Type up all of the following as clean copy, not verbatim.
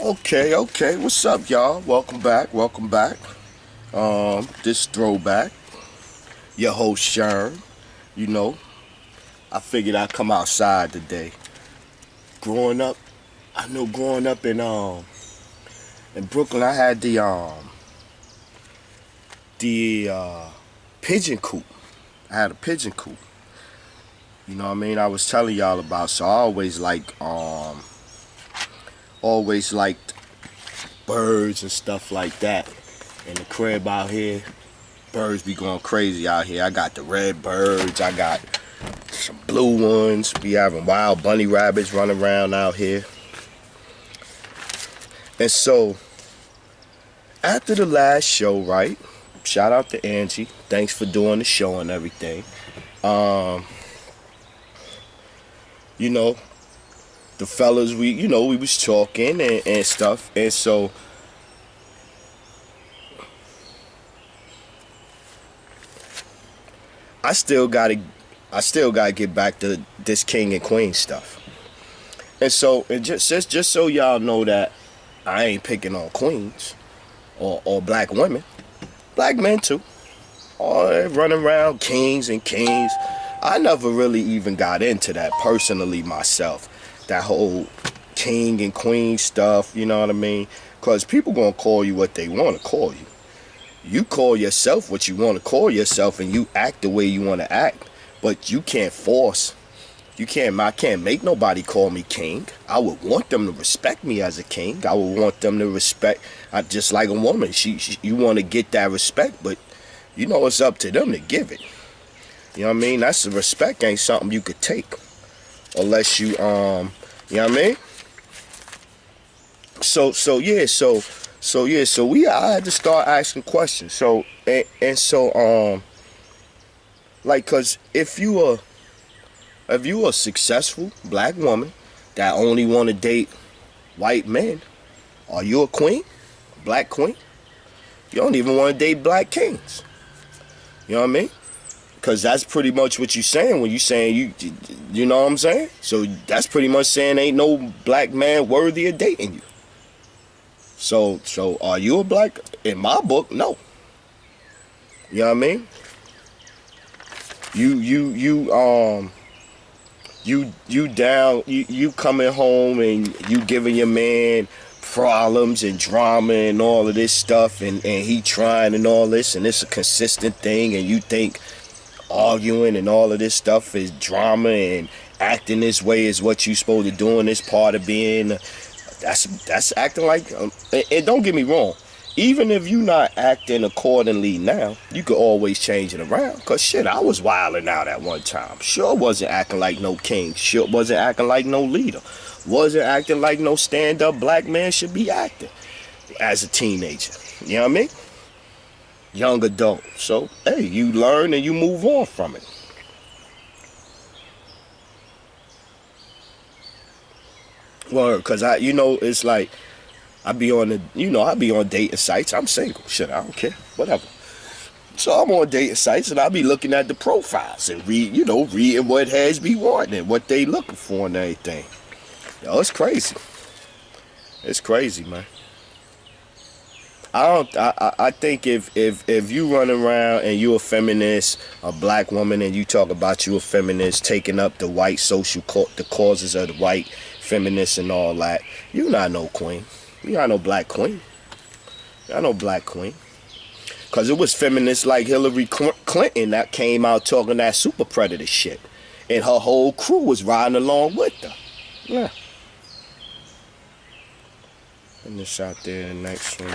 Okay. What's up, y'all? Welcome back. This throwback. Your host Sherm. You know, I figured I'd come outside today. Growing up, I know growing up in Brooklyn, I had the pigeon coop. I had a pigeon coop. You know what I mean? I was telling y'all about. So I always liked birds and stuff like that. In the crib out here, birds be going crazy out here. I got the red birds. I got some blue ones. Be having wild bunny rabbits running around out here. And so, after the last show, right? Shout out to Angie. Thanks for doing the show and everything. Um, you know, the fellas, we was talking and stuff. And so, I still gotta get back to this king and queen stuff. And so, just so y'all know that I ain't picking on queens or black women, black men too. All they running around kings and kings. I never really even got into that personally myself. That whole king and queen stuff, you know what I mean? Cause people gonna call you what they want to call you. You call yourself what you want to call yourself, and you act the way you want to act. But you can't force. I can't make nobody call me king. I would want them to respect me as a king. I would want them to respect, just like a woman. You want to get that respect, but you know it's up to them to give it. You know what I mean? That's the respect ain't something you could take unless you you know what I mean? I had to start asking questions. Like, cause if you a successful black woman that only want to date white men, are you a queen? A black queen? You don't even want to date black kings. You know what I mean? Because that's pretty much what you're saying when you saying you know what I'm saying? So that's pretty much saying ain't no black man worthy of dating you. So are you a black? In my book, no. You know what I mean? You coming home and you giving your man problems and drama and all of this stuff, and he trying and all this, and it's a consistent thing, and you think arguing and all of this stuff is drama, and acting this way is what you supposed to do, and it's part of being that's acting like and don't get me wrong, even if you not acting accordingly now, you could always change it around. Cause shit, I was wilding out at one time. Sure wasn't acting like no king. Sure wasn't acting like no leader. Wasn't acting like no stand-up black man should be acting as a teenager. You know what I mean? Young adult. So, hey, you learn and you move on from it. Well, cause it's like I be on I be on dating sites. I'm single. Shit, I don't care. Whatever. So I'm on dating sites and I be looking at the profiles and reading what has be wanting and what they looking for and everything. Yo, it's crazy. It's crazy, man. I think if you run around and you a feminist, a black woman, and you talk about you a feminist, taking up the white the causes of the white feminists and all that, you not no queen. You not no black queen. You not no black queen. Cause it was feminists like Hillary Clinton that came out talking that super predator shit, and her whole crew was riding along with her. Yeah. And this out there, the next one,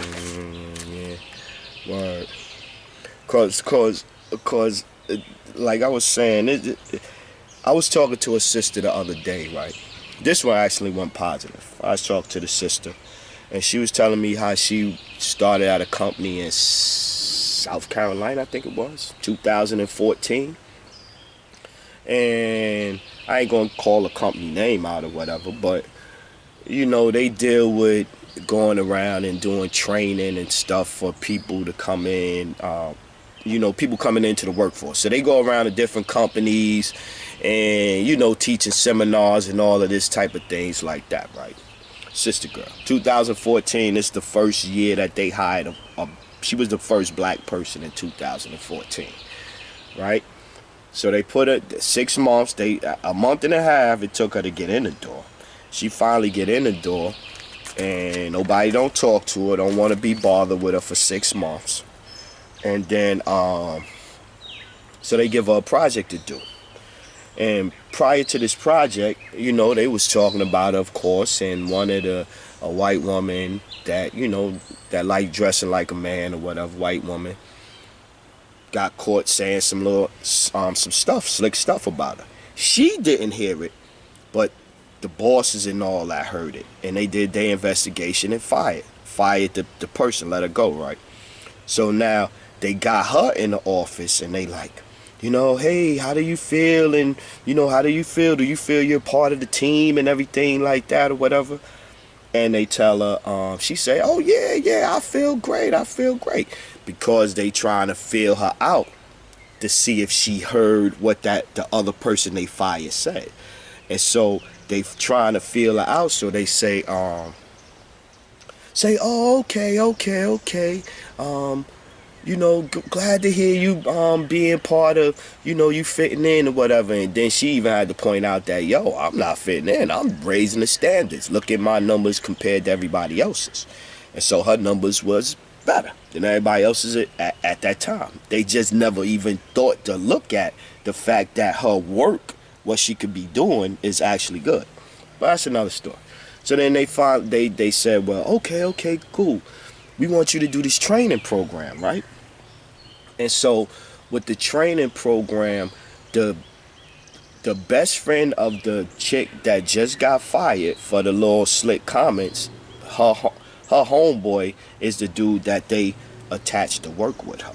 yeah, word. Cause, like I was saying, I was talking to a sister the other day, right? This one actually went positive. I was talking to the sister, and she was telling me how she started at a company in South Carolina, I think it was, 2014. And I ain't gonna call a company name out or whatever, but they deal with going around and doing training and stuff for people to come in, people coming into the workforce. So they go around to different companies and, teaching seminars and all of this type of things like that, right? sister girl. 2014 is the first year that they hired she was the first black person in 2014, right? So they put her 6 months. A month and a half it took her to get in the door. She finally get in the door, and nobody don't talk to her, don't want to be bothered with her for 6 months, and then so they give her a project to do. And prior to this project, you know, they was talking about it, of course, and wanted a white woman that, you know, that liked dressing like a man or whatever, white woman, got caught saying some little, some stuff, slick stuff about her. She didn't hear it, but the bosses and all that heard it, and they did their investigation and fired the person, let her go, right? So now they got her in the office, and they like, you know, hey, how do you feel? And, you know, how do you feel? Do you feel you're part of the team and everything like that or whatever? And they tell her, she say, oh, yeah, I feel great. Because they trying to feel her out to see if she heard what the other person they fired said. And so they trying to feel her out. So they say, oh, okay. You know, glad to hear you being part of, you know, you fitting in or whatever. And then she even had to point out that, yo, I'm not fitting in. I'm raising the standards. Look at my numbers compared to everybody else's. And so her numbers was better than everybody else's at that time. They just never even thought to look at the fact that her work, what she could be doing, is actually good. But that's another story. So then they said, well, okay, cool. We want you to do this training program, right? And so with the training program, the best friend of the chick that just got fired for the little slick comments, her homeboy is the dude that they attached to work with her.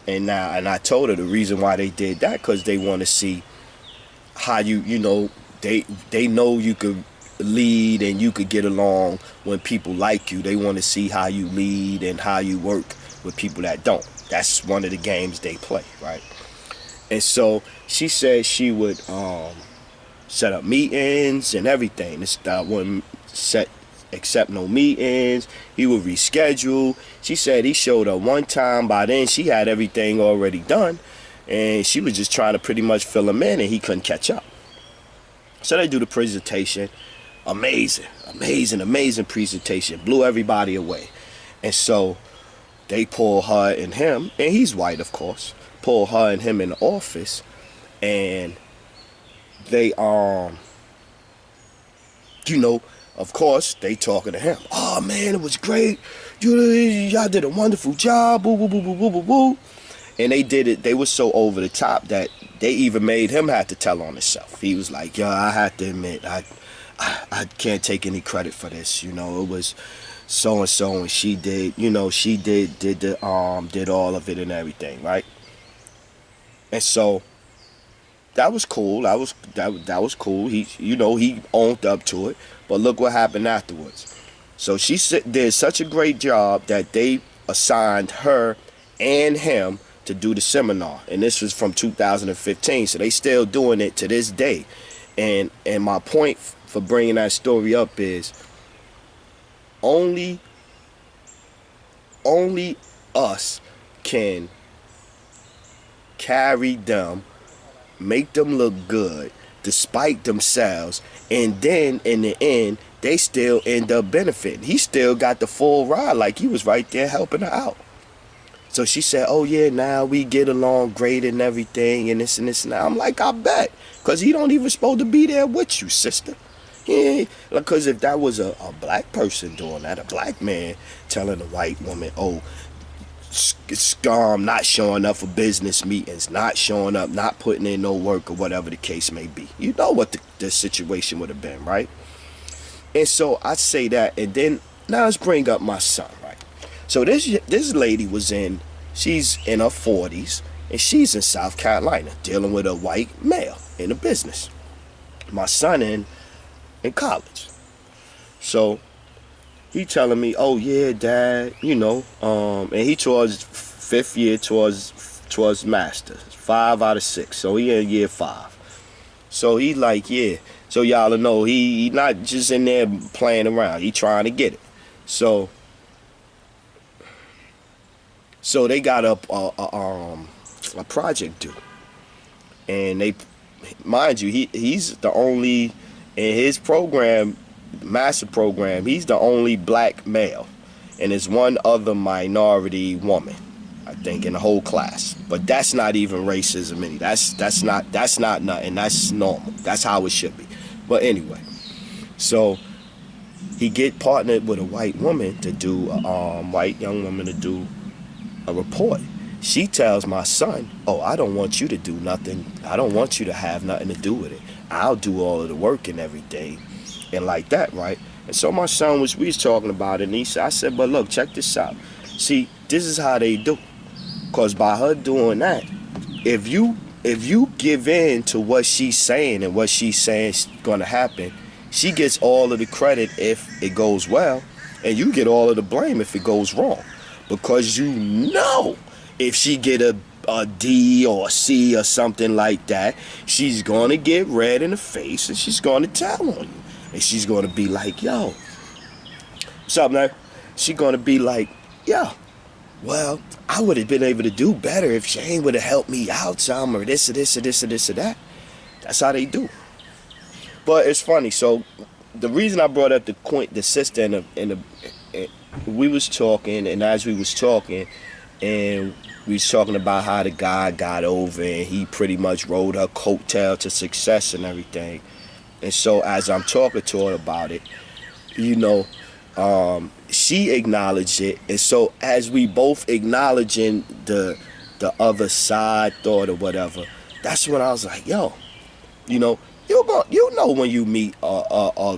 And I told her the reason why they did that, because they want to see how you know, they know you could lead and you could get along when people like you. They want to see how you lead and how you work with people that don't. That's one of the games they play, right? And so she said she would set up meetings and everything. This wouldn't accept no meetings. He would reschedule. She said he showed up one time. By then she had everything already done, and she was just trying to pretty much fill him in, and he couldn't catch up. So they do the presentation. Amazing presentation. Blew everybody away. And so they pull her and him, and he's white, of course, pull her and him in the office, and they you know, of course, they talking to him. Oh man, it was great. Y'all did a wonderful job. Woo, woo, woo, woo, woo, woo. And they did it. They were so over the top that they even made him have to tell on himself. He was like, "Yo, I have to admit, I can't take any credit for this. You know, it was so and so, and she did. You know, she did all of it and everything, right?" And so that was cool. That was cool. He owned up to it. But look what happened afterwards. So she did such a great job that they assigned her and him to do the seminar, and this was from 2015, so they still doing it to this day. And my point for bringing that story up is only us can carry them, make them look good despite themselves, and then in the end they still end up benefiting. He still got the full ride, like he was right there helping her out. So she said, oh yeah, now we get along great and everything and this and this and that. I'm like, I bet. Because he don't even supposed to be there with you, sister. Yeah, because if that was a black person doing that, a black man telling a white woman, oh, not showing up for business meetings, not showing up, not putting in no work or whatever the case may be. You know what the situation would have been, right? And so I say that, and then now let's bring up my son, right? So this lady she's in her 40s, and she's in South Carolina dealing with a white male in a business. My son in college. So he telling me, oh yeah, Dad, you know, and he towards 5th year towards masters, 5 out of 6. So he in year 5. So he like, yeah. So y'all know he not just in there playing around. He trying to get it. So they got a project due, and they, mind you, he's the only in his program, master program. He's the only black male, and there's one other minority woman, I think, in the whole class. But that's not even racism any. That's not nothing. That's normal. That's how it should be. But anyway, so he get partnered with a white woman to do white young woman to do a report. She tells my son, "Oh, I don't want you to do nothing. I don't want you to have nothing to do with it. I'll do all of the work and everything," and like that, right? And so my son we was talking about it, and I said, "But look, check this out. See, this is how they do. Cause by her doing that, if you give in to what she's saying and what she's saying is gonna happen, she gets all of the credit if it goes well, and you get all of the blame if it goes wrong. Because you know if she get a D or a C or something like that, she's gonna get red in the face and she's gonna tell on you. And she's gonna be like, yo, what's up, man? She's gonna be like, yo, well, I would have been able to do better if Shane would have helped me out some, or this or this or this or this or that. That's how they do. But it's funny. So the reason I brought up the sister and we was talking, and as we was talking, and we was talking about how the guy got over and he pretty much rode her coattail to success and everything. And so as I'm talking to her about it, you know, she acknowledged it. And so as we both acknowledging the other side thought or whatever, that's when I was like, yo, you know, you know when you meet a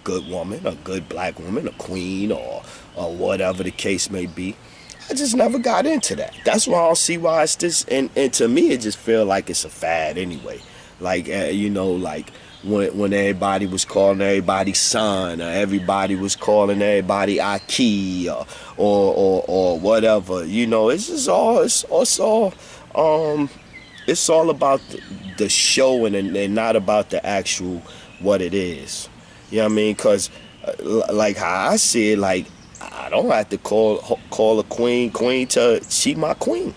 good woman, a good black woman, a queen, or whatever the case may be. I just never got into that. That's why I don't see why it's this. And to me, it just feel like it's a fad anyway. Like, you know, like when everybody was calling everybody son, or everybody was calling everybody Aki, or whatever. You know, it's all about the show and not about the actual what it is. You know what I mean? Because like how I see it, like I don't have to call a queen to she my queen.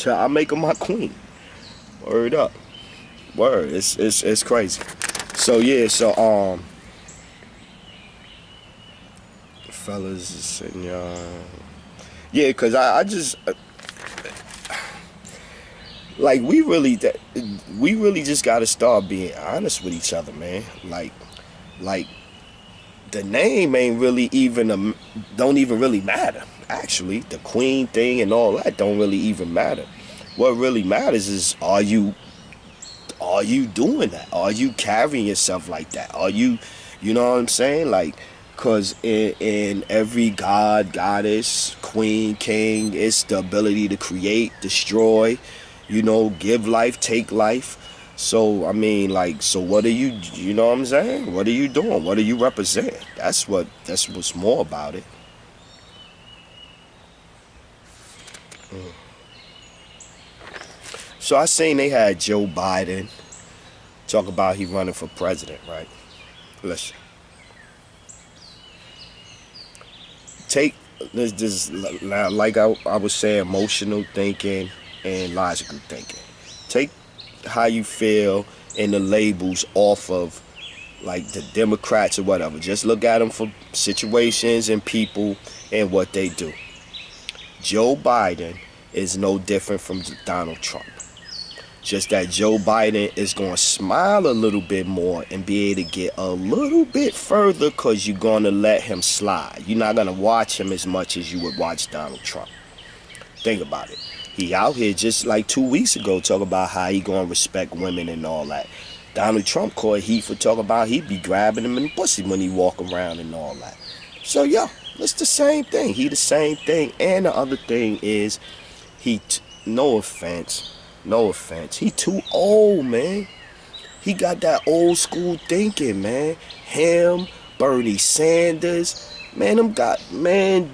I make her my queen. Word up. Word. It's crazy. So yeah, so fellas and yeah, because I just like we really just gotta start being honest with each other, man. Like the name ain't really even don't even really matter. Actually, the queen thing and all that don't really even matter. What really matters is are you doing that? Are you carrying yourself like that? Are you know what I'm saying? Like, cause in every god, goddess, queen, king, it's the ability to create, destroy, you know, give life, take life. So, I mean, like, so what are you know what I'm saying? What are you doing? What do you represent? That's what's more about it. So I seen they had Joe Biden talk about he running for president, right? Listen. Take this like I was saying, emotional thinking and logical thinking. Take how you feel and the labels off of like the Democrats or whatever. Just look at them for situations and people and what they do. Joe Biden is no different from Donald Trump. Just that Joe Biden is going to smile a little bit more and be able to get a little bit further because you're going to let him slide. You're not going to watch him as much as you would watch Donald Trump. Think about it. He out here just like 2 weeks ago talking about how he going to respect women and all that. Donald Trump caught heat for talking about he'd be grabbing him in the pussy when he walk around and all that. So, yeah, it's the same thing. He the same thing. And the other thing is no offense, he too old, man. He got that old school thinking, man. Him, Bernie Sanders, man,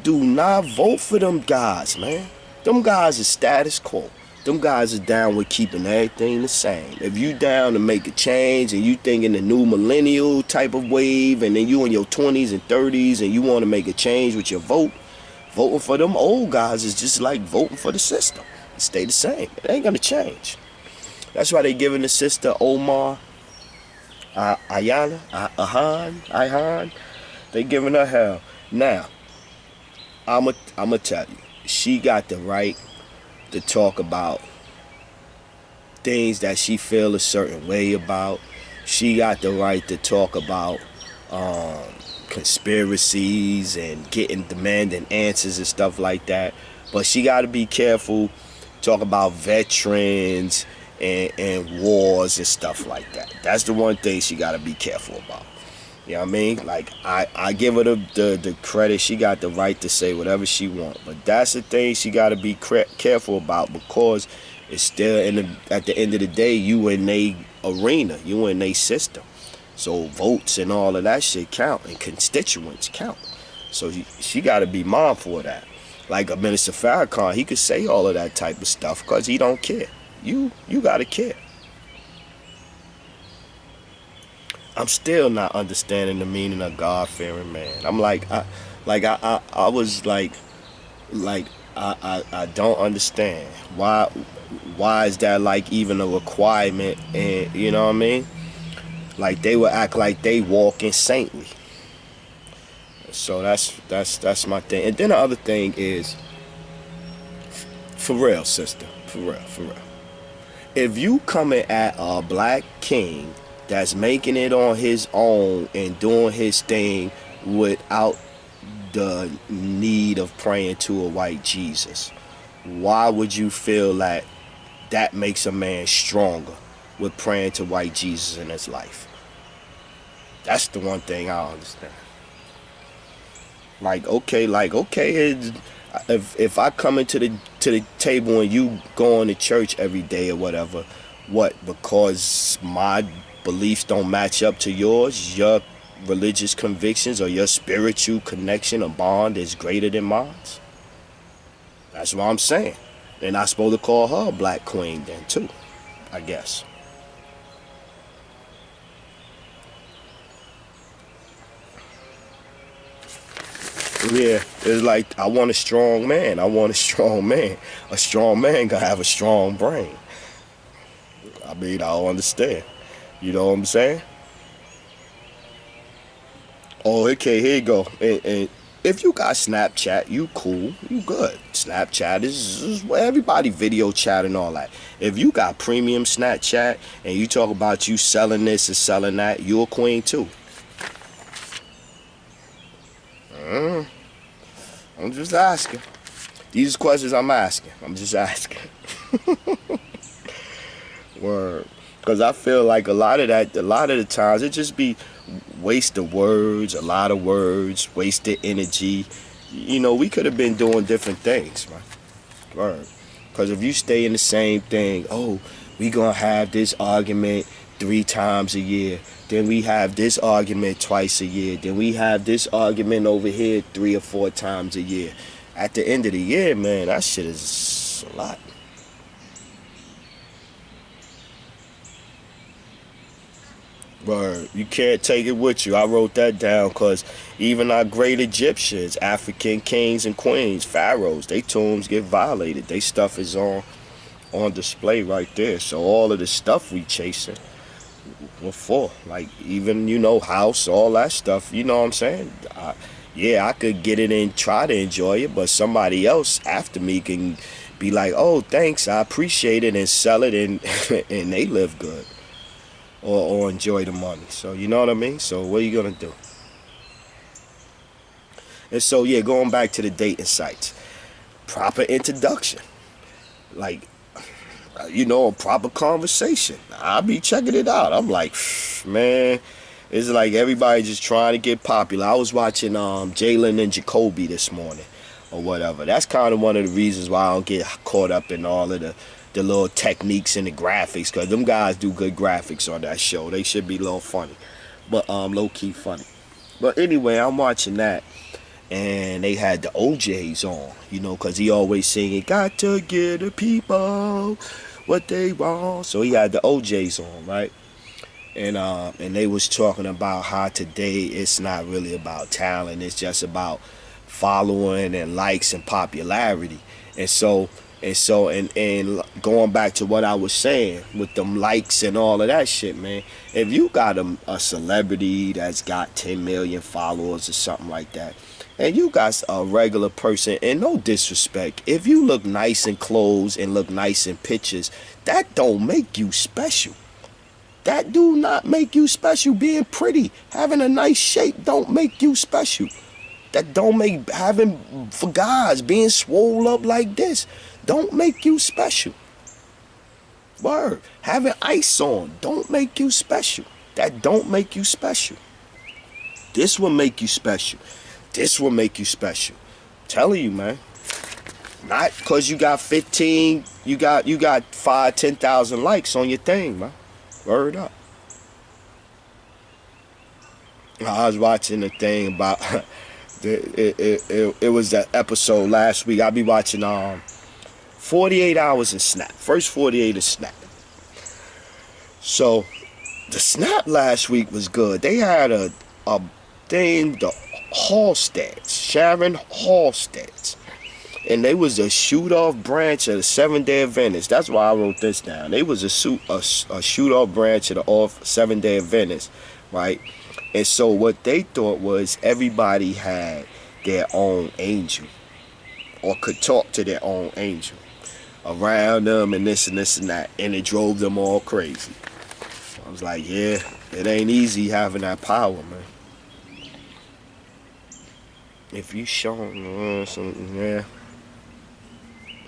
do not vote for them guys, man. Them guys are status quo. them guys are down with keeping everything the same. If you down to make a change and you thinking the new millennial type of wave, and then you in your 20s and 30s and you want to make a change with your vote, voting for them old guys is just like voting for the system. It stay the same. It ain't gonna change. That's why they giving the sister Omar Ayhan. They giving her hell. Now, I'ma tell you, she got the right to talk about things that she feel a certain way about. She got the right to talk about conspiracies and demanding answers and stuff like that. But she got to be careful. Talk about veterans and wars and stuff like that. That's the one thing she got to be careful about. You know what I mean? Like, I give her the credit. She got the right to say whatever she wants. But that's the thing she got to be careful about, because it's still, at the end of the day, you in they arena. You in they system. So votes and all of that shit count, and constituents count. So she got to be mindful of that. Like a Minister Farrakhan, he could say all of that type of stuff because he don't care. You got to care. I'm still not understanding the meaning of God-fearing man. I'm like, I was like, I don't understand why is that like even a requirement? And you know what I mean? Like they would act like they walking saintly. So that's my thing. And then the other thing is, for real, sister, for real. If you coming at a black king that's making it on his own and doing his thing without the need of praying to a white Jesus, why would you feel that that makes a man stronger with praying to white Jesus in his life? That's the one thing I don't understand. Like okay, if I come into the table and you going to church every day or whatever, what? Because my beliefs don't match up to yours, your religious convictions or your spiritual connection or bond is greater than mine? That's what I'm saying. And I'm supposed to call her a black queen then too, I guess. Yeah, it's like I want a strong man. A strong man gotta have a strong brain. I mean, I don't understand. You know what I'm saying? Oh, okay, here you go. And if you got Snapchat, you cool, you good. Snapchat is where everybody video chat and all that. If you got premium Snapchat and you talk about you selling this and selling that, you a queen too. I'm just asking. These are questions I'm asking. I'm just asking. Word. Because I feel like a lot of the times it just be wasted words, a lot of words, wasted energy. You know, we could have been doing different things, man. Word. Because if you stay in the same thing, oh, we gonna have this argument 3 times a year. Then we have this argument twice a year. Then we have this argument over here 3 or 4 times a year. At the end of the year, man, that shit is a lot. Word. You can't take it with you. I wrote that down because even our great Egyptians, African kings and queens, pharaohs, they tombs get violated. They stuff is on display right there. So all of the stuff we chasing, what for? Like even, you know, house, all that stuff, you know what I'm saying? Yeah, I could get it and try to enjoy it, but somebody else after me can be like, oh, thanks, I appreciate it, and sell it, and and they live good or enjoy the money. So you know what I mean? So what are you gonna do? And so yeah, going back to the dating sites, proper introduction, like, you know, a proper conversation. I'll be checking it out. I'm like, man, it's like everybody just trying to get popular. I was watching Jalen and Jacoby this morning or whatever. That's kind of one of the reasons why I don't get caught up in all of the little techniques and the graphics, because them guys do good graphics on that show. They should be a little funny, but low-key funny. But anyway, I'm watching that, and they had the OJs on, you know, because he always singing, got to give the people what they want. So he had the OJs on, right? And they was talking about how today it's not really about talent, it's just about following and likes and popularity. And so and going back to what I was saying with them likes and all of that shit, man, if you got a celebrity that's got 10 million followers or something like that, and you got a regular person, and no disrespect, if you look nice in clothes and look nice in pictures, that don't make you special. That do not make you special. Being pretty, having a nice shape don't make you special. That don't make, having, for guys, being swole up like this don't make you special. Word. Having ice on don't make you special. That don't make you special. This will make you special. This will make you special. I'm telling you, man. Not because you got 15, you got 5, 10,000 likes on your thing, man. Word up. I was watching the thing about it was that episode last week. I'll be watching 48 hours of Snap. First 48 of Snap. So the Snap last week was good. They had a thing, the Halsteads, Sharon Halsteads. And they was a shoot-off branch of the Seventh-day Adventist. That's why I wrote this down. They was a shoot-off branch of the Seventh-day Adventist, right? And so what they thought was everybody had their own angel, or could talk to their own angel around them, and this and this and that, and it drove them all crazy. I was like, yeah, it ain't easy having that power, man. If you showing something, yeah.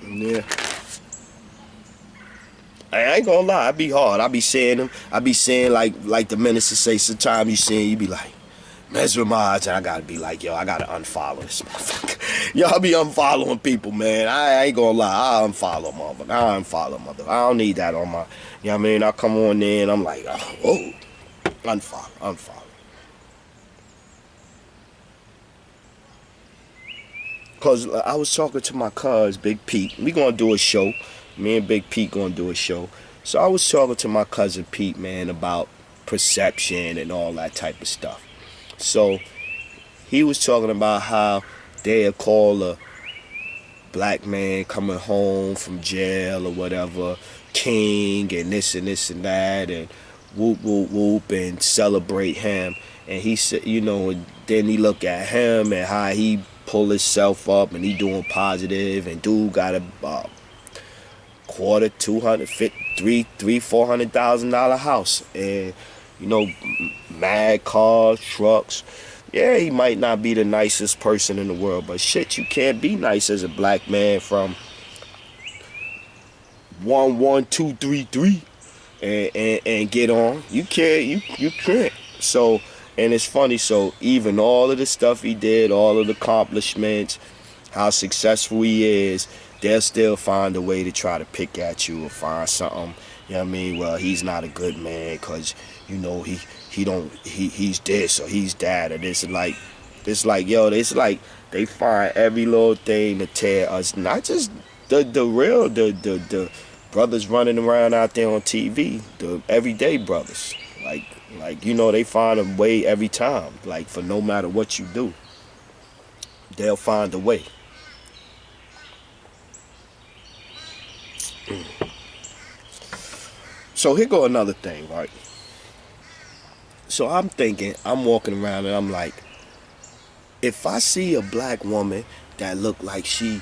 Yeah. I ain't gonna lie, I be hard. I be saying them. I be saying like the minister say, sometimes you saying, you be like, mesmerized, and I gotta be like, yo, I gotta unfollow this motherfucker. Yo, I be unfollowing people, man. I ain't gonna lie, I unfollow mother. I don't need that on my, you know what I mean? I come on there and I'm like, oh, unfollow. Cause I was talking to my cuz, Big Pete. We gonna do a show. Me and Big Pete gonna do a show. So I was talking to my cousin Pete, man, about perception and all that type of stuff. So he was talking about how they'll call a black man coming home from jail or whatever king, and this and this and that, and whoop whoop whoop, and celebrate him. And he said, you know, and then he look at him and how he pull himself up and he doing positive, and dude got a quarter, $400,000 house, and you know, mad cars, trucks. Yeah, he might not be the nicest person in the world, but shit, you can't be nice as a black man from 11233 and get on. You can't. You can't. So, and it's funny. So even all of the stuff he did, all of the accomplishments, how successful he is, they'll still find a way to try to pick at you or find something. You know what I mean? Well, he's not a good man because, you know, he's this or he's that, or this. Like, it's like, yo, it's like they find every little thing to tear us. Not just the brothers running around out there on TV, the everyday brothers. Like, you know, they find a way every time. Like, for no matter what you do, they'll find a way. So here go another thing, right? So I'm thinking, I'm walking around and I'm like, if I see a black woman that look like she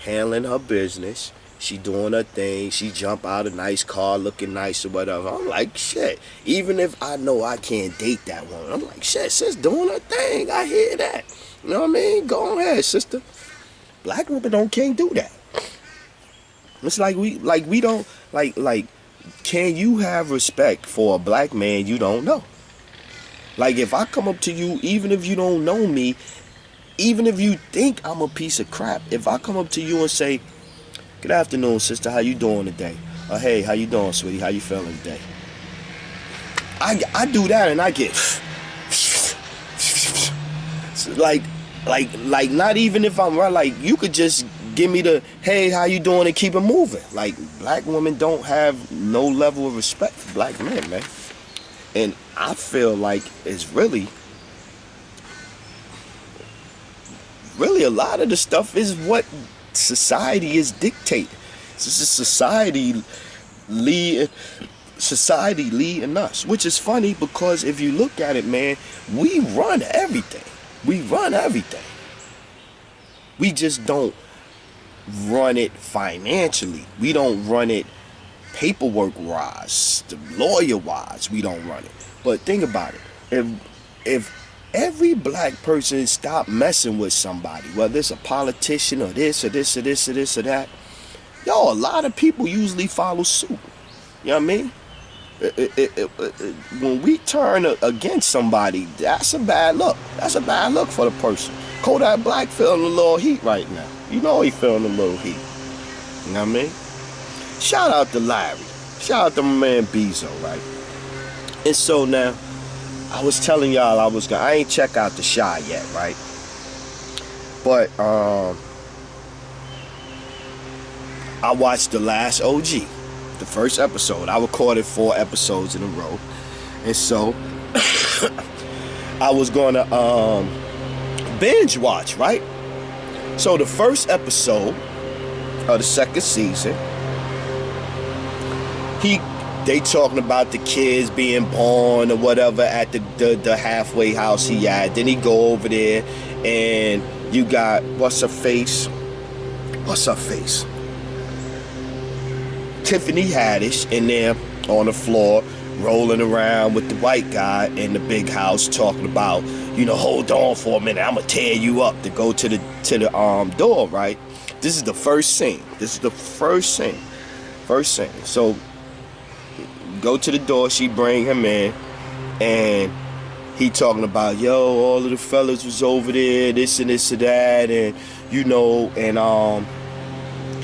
handling her business, she doing her thing, she jump out a nice car looking nice or whatever, I'm like, shit, even if I know I can't date that woman, I'm like, shit, sis doing her thing, I hear that. You know what I mean? Go ahead, sister. Black women can't do that. It's like we don't, like, can you have respect for a black man you don't know? Like, if I come up to you, even if you don't know me, even if you think I'm a piece of crap, if I come up to you and say, good afternoon, sister, how you doing today? Hey, how you doing, sweetie? How you feeling today? I do that and I get like, Like not even if I'm right, like you could just give me the hey, how you doing, and keep it moving. Like black women don't have no level of respect for black men, man. And I feel like it's really a lot of the stuff is what society is dictating. This is society leading us, which is funny because if you look at it, man, we run everything. We run everything. We just don't run it financially. We don't run it paperwork wise, lawyer wise. We don't run it. But think about it. If every black person stopped messing with somebody, whether it's a politician or this or this or this or this or that, yo, a lot of people usually follow suit. You know what I mean? When we turn against somebody, that's a bad look. That's a bad look for the person. Kodak Black feeling a little heat right now. You know he feeling a little heat. You know what I mean? Shout out to Larry. Shout out to my man Bezo, right? And so now, I was telling y'all I ain't check out the Chi yet, right? But I watched The Last OG. The first episode. I recorded 4 episodes in a row. And so I was gonna binge watch, right? So the first episode of the second season, they talking about the kids being born or whatever at the halfway house he at. Then he go over there and you got what's her face? Tiffany Haddish in there on the floor rolling around with the white guy in the big house talking about, hold on for a minute, I'm gonna tear you up, to go to the door, right? This is the first scene. So go to the door, she bring him in, and he talking about, all of the fellas was over there, this and this and that, and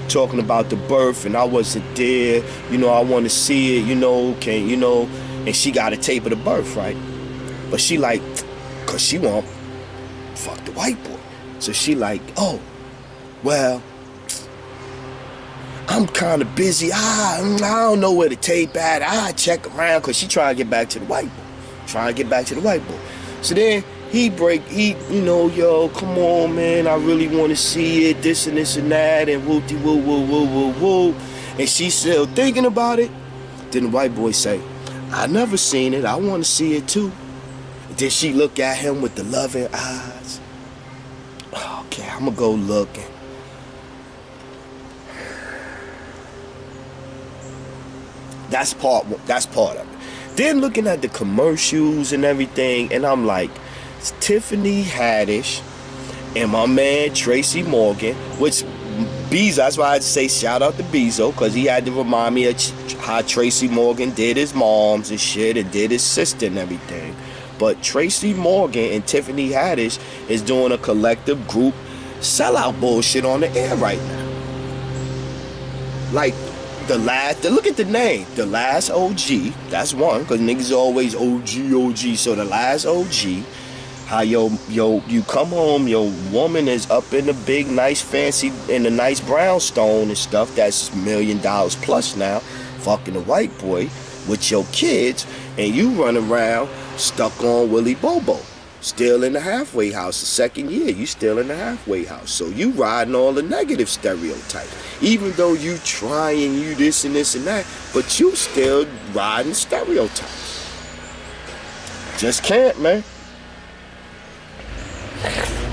talking about the birth, and I wasn't there, I want to see it, and she got a tape of the birth, right? But she like, cause she want fuck the white boy, so she like, oh, well, I'm kind of busy, I don't know where the tape at, I check around, cause she trying to get back to the white boy, so then he come on, man, I really want to see it, this and this and that, and whoopty woo woo woo woo woo, and she's still thinking about it. Then the white boy say, I never seen it, I want to see it too. Then she look at him with the loving eyes. Okay, I'm gonna go looking. That's part of it. Then looking at the commercials and everything, and I'm like, it's Tiffany Haddish and my man Tracy Morgan, which Bezo, that's why I'd say shout out to Bezo, because he had to remind me of how Tracy Morgan did his moms and shit and did his sister and everything. But Tracy Morgan and Tiffany Haddish is doing a collective group sellout bullshit on the air right now. Like, look at the name, The Last OG, that's one, because niggas always OG, so The Last OG, how you come home, your woman is up in the big, nice, fancy, in the nice brownstone and stuff, that's $1 million plus now, fucking a white boy with your kids, and you run around stuck on Willy Bobo, still in the halfway house. The second year, you still in the halfway house. So you riding all the negative stereotypes. Even though you trying, you this and this and that, but you still riding stereotypes. Just can't, man.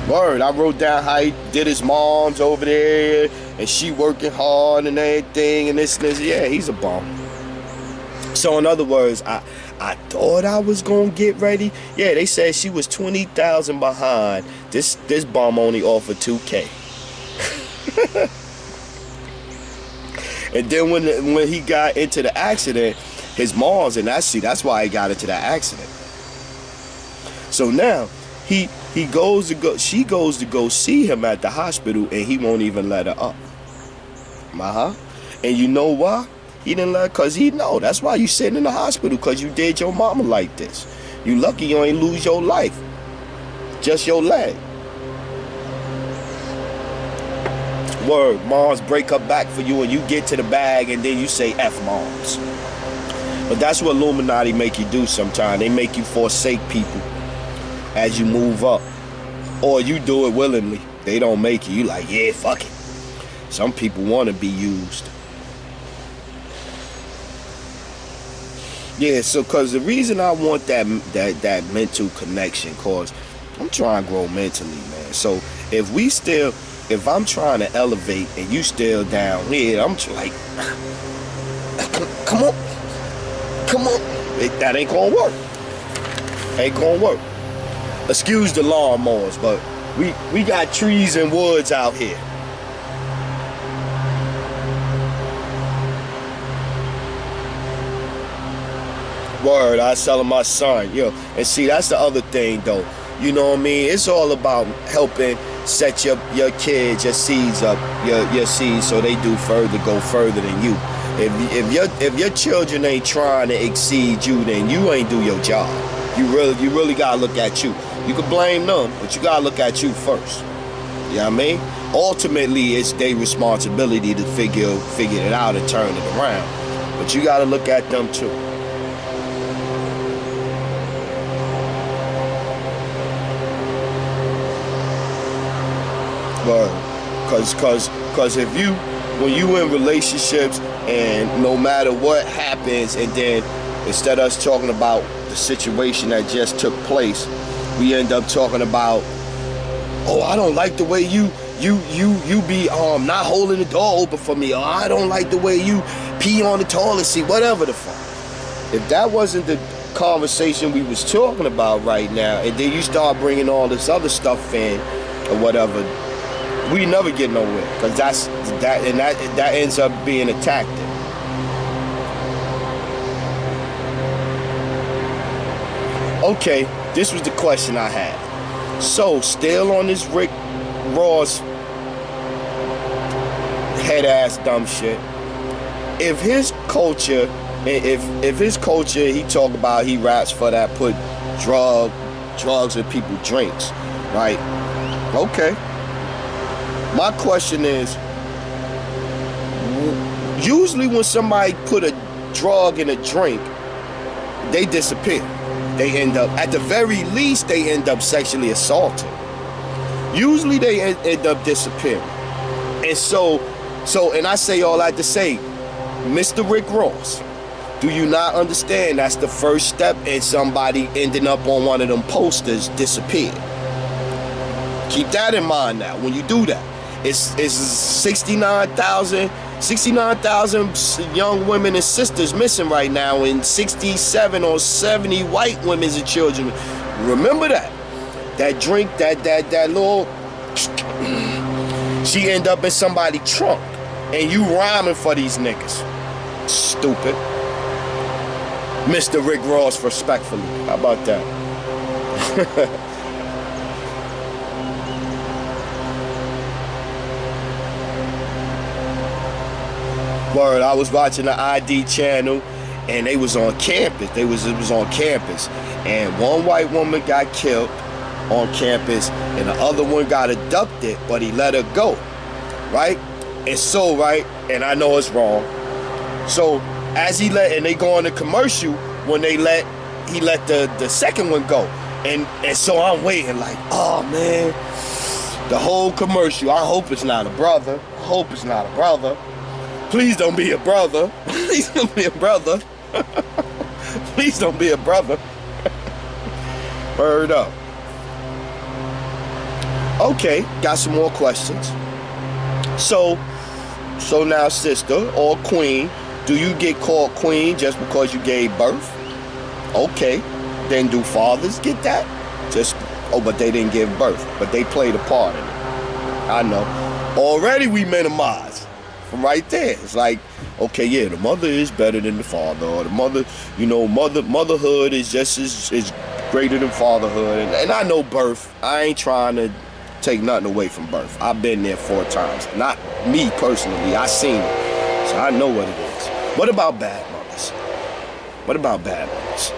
Word, I wrote down how he did his mom's over there, and she working hard and everything, and this and this. Yeah, he's a bum. So in other words, I thought I was gonna get ready. Yeah, they said she was 20,000 behind. This bum only offered 2K. And then when he got into the accident, his mom's, and that's why he got into the accident. So now she goes to go see him at the hospital, and he won't even let her up. And you know why? He didn't let her, because he know. That's why you sitting in the hospital, because you did your mama like this. You lucky you ain't lose your life. Just your leg. Word, moms break her back for you and you get to the bag and then you say F moms. But that's what Illuminati make you do sometimes. They make you forsake people as you move up. Or you do it willingly. They don't make you. You like, yeah, fuck it. Some people want to be used. Yeah, so because the reason I want that mental connection, cause I'm trying to grow mentally, man. So if I'm trying to elevate and you still down here, I'm like, come on. That ain't gonna work. Ain't gonna work. Excuse the lawnmowers, but we got trees and woods out here. Word, I was telling my son, yo, and see, that's the other thing, though. You know what I mean? It's all about helping set your kids, your seeds up, your seeds, so they go further than you. If your children ain't trying to exceed you, then you ain't do your job. You really gotta look at you. You can blame them, but you gotta look at you first. You know what I mean? Ultimately, it's their responsibility to figure it out and turn it around. But you gotta look at them too. Cause if when you in relationships and no matter what happens, and then instead of us talking about the situation that just took place, we end up talking about, oh, I don't like the way you be not holding the door open for me, or I don't like the way you pee on the toilet seat, whatever the fuck. If that wasn't the conversation we was talking about right now, and then you start bringing all this other stuff in or whatever, we never get nowhere, because that ends up being a tactic. Okay, this was the question I had. So, still on this Rick Ross head ass dumb shit. If his culture, he talk about, he raps for that, put drugs in people's drinks, right? Okay. My question is, usually when somebody put a drug in a drink, they disappear. They end up, at the very least, they end up sexually assaulted. Usually they end up disappearing. And so, and I say all that to say, Mr. Rick Ross, do you not understand that's the first step in somebody ending up on one of them posters disappeared? Keep that in mind now when you do that. It's 69,000 young women and sisters missing right now, and 67 or 70 white women and children. Remember that. That drink, that little, she end up in somebody's trunk, and you rhyming for these niggas. Stupid. Mr. Rick Ross, respectfully. How about that? Word, I was watching the ID channel, and they was on campus. It was on campus, and one white woman got killed on campus, and the other one got abducted, but he let her go, right? And so, right, and I know it's wrong. So as and they go on the commercial when he let the second one go, and so I'm waiting like, oh man, the whole commercial. I hope it's not a brother. I hope it's not a brother. Please don't be a brother. Please don't be a brother. Please don't be a brother. Word up. Okay, got some more questions. So now, sister or queen, do you get called queen just because you gave birth? Okay, then do fathers get that? But they didn't give birth, but they played a part in it. I know. Already we minimize. Right there, it's like, okay, yeah, the mother is better than the father, or the mother, motherhood is just is greater than fatherhood, and I know birth. I ain't trying to take nothing away from birth. I've been there 4 times, not me personally. I seen it, so I know what it is. What about bad mothers? What about bad mothers?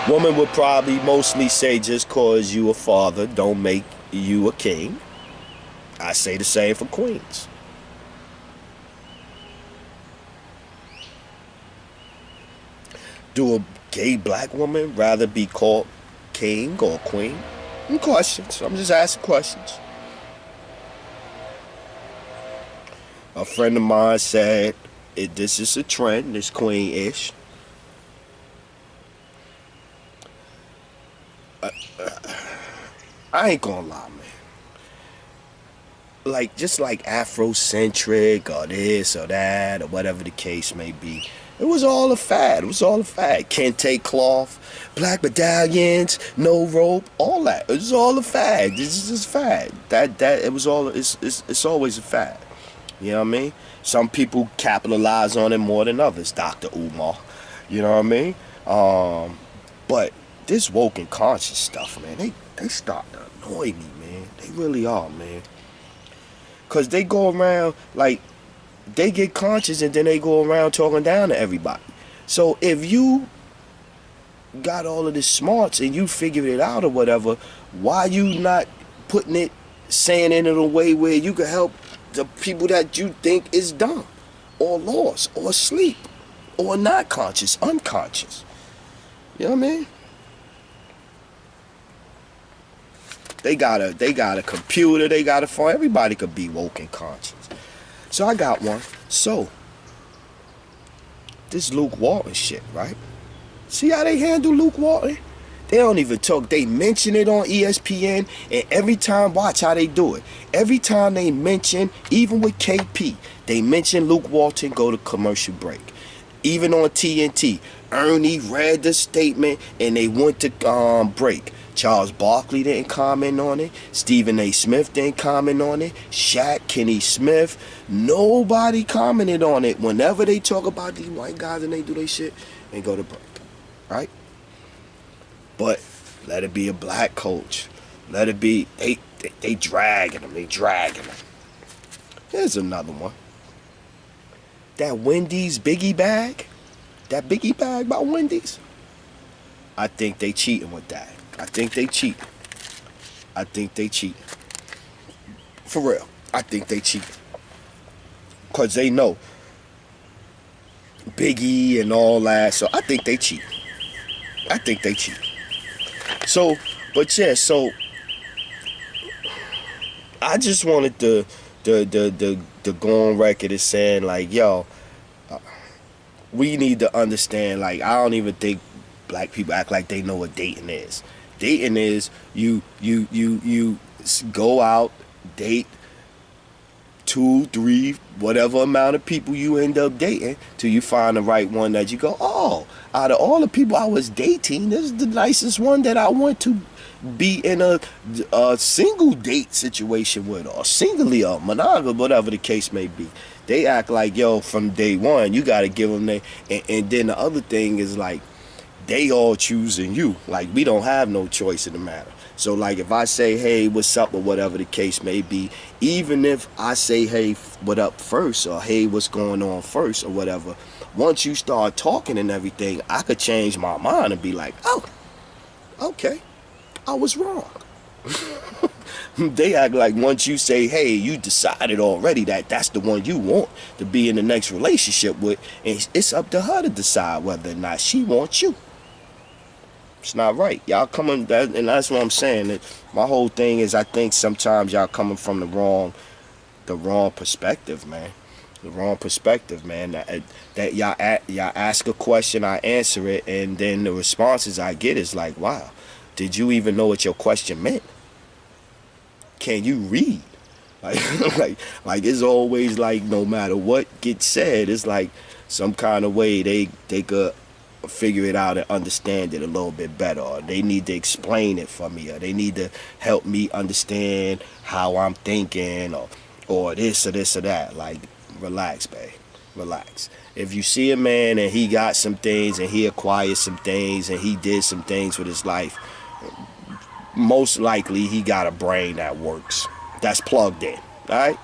Woman would probably mostly say just cause you a father don't make you a king. I say the same for queens. Do a gay black woman rather be called king or queen? Questions. I'm just asking questions. A friend of mine said, this is a trend, this queen-ish. I ain't gonna lie, man. Like, just like Afrocentric or this or that or whatever the case may be. It was all a fad. It was all a fad. Kente cloth, black medallions, no rope, all that. It was all a fad. This is just fad. That it was all. It's always a fad. You know what I mean? Some people capitalize on it more than others. Dr. Umar. You know what I mean? But this woke and conscious stuff, man. They start to annoy me, man. They really are, man. Cause they go around like. They get conscious and then they go around talking down to everybody. So if you got all of this smarts and you figured it out or whatever, why you not putting it, saying it in a way where you can help the people that you think is dumb or lost or asleep or not conscious, unconscious? You know what I mean? They got a computer, they got a phone. Everybody could be woke and conscious. So I got one. So, this Luke Walton shit, right? See how they handle Luke Walton? They don't even talk. They mention it on ESPN, and every time, watch how they do it. Every time they mention, even with KP, they mention Luke Walton, go to commercial break. Even on TNT, Ernie read the statement, and they went to break. Charles Barkley didn't comment on it. Stephen A. Smith didn't comment on it. Shaq, Kenny Smith, nobody commented on it. Whenever they talk about these white guys and they do their shit, they go to break, right? But let it be a black coach. Let it be, they dragging them. They dragging them. Here's another one. That Wendy's Biggie bag, that Biggie bag by Wendy's, I think they cheating with that. I think they cheat. I think they cheat. For real. I think they cheat. Because they know Biggie and all that. So I think they cheat. I think they cheat. So, but yeah, so I just wanted to go on record as saying, like, yo, we need to understand, like, I don't even think black people act like they know what dating is. Dating is you go out, date 2, 3, whatever amount of people you end up dating till you find the right one that you go, oh, out of all the people I was dating, this is the nicest one that I want to be in a single date situation with, or singly or monogamous, whatever the case may be. They act like, yo, from day one, you got to give them and then the other thing is like, they all choosing you. Like, we don't have no choice in the matter. So, like, if I say, hey, what's up, or whatever the case may be, even if I say, hey, what up first, or hey, what's going on first, or whatever, once you start talking and everything, I could change my mind and be like, oh, okay, I was wrong. They act like once you say, hey, you decided already that that's the one you want to be in the next relationship with, and it's up to her to decide whether or not she wants you. It's not right. Y'all coming, and that's what I'm saying. My whole thing is, I think sometimes y'all coming from the wrong perspective, man. The wrong perspective, man. That y'all ask a question, I answer it, and then the responses I get is like, wow, did you even know what your question meant? Can you read? Like it's always like, no matter what gets said, it's like some kind of way they could figure it out and understand it a little bit better, or they need to explain it for me, or they need to help me understand how I'm thinking, or this or this or that. Like, relax, babe. Relax. If you see a man and he got some things and he acquired some things and he did some things with his life, most likely he got a brain that works, that's plugged in. All right.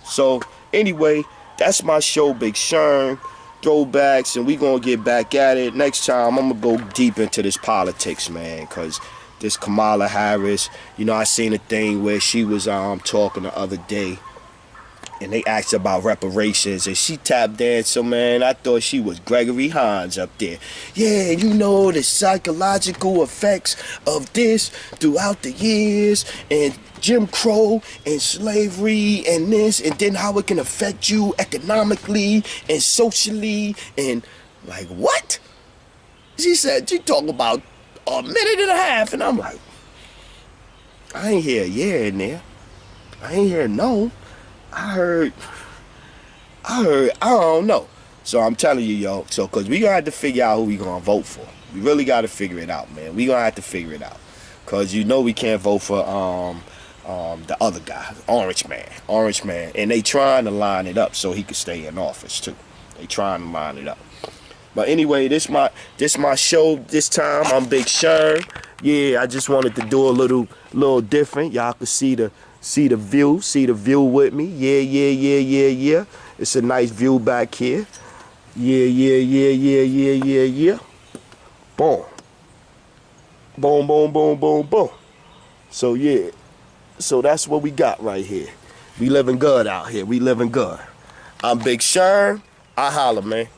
So anyway, that's my show, Big Sherm. throwbacks, and we gonna get back at it. Next time, I'm gonna go deep into this politics, man, because this Kamala Harris, you know, I seen a thing where she was talking the other day, and they asked about reparations, and she tap danced. So, man, I thought she was Gregory Hines up there. Yeah, you know, the psychological effects of this throughout the years, and Jim Crow and slavery and this, and then how it can affect you economically and socially, and like, what? She said, she talking about a minute and a half, and I'm like, I ain't hear a yeah in there. I ain't hear no. I heard, I don't know. So I'm telling you, yo, so, because we gonna have to figure out who we gonna vote for. We really gotta figure it out, man. We gonna have to figure it out. Because you know we can't vote for, the other guy, Orange Man. And they trying to line it up so he could stay in office, too. They trying to line it up. But anyway, this my show this time. I'm Big Sherm. Yeah, I just wanted to do a little different. Y'all could see the view with me. Yeah. It's a nice view back here. Yeah. Boom. Boom. So yeah. So that's what we got right here. We living good out here. We living good. I'm Big Sherm. I holla, man.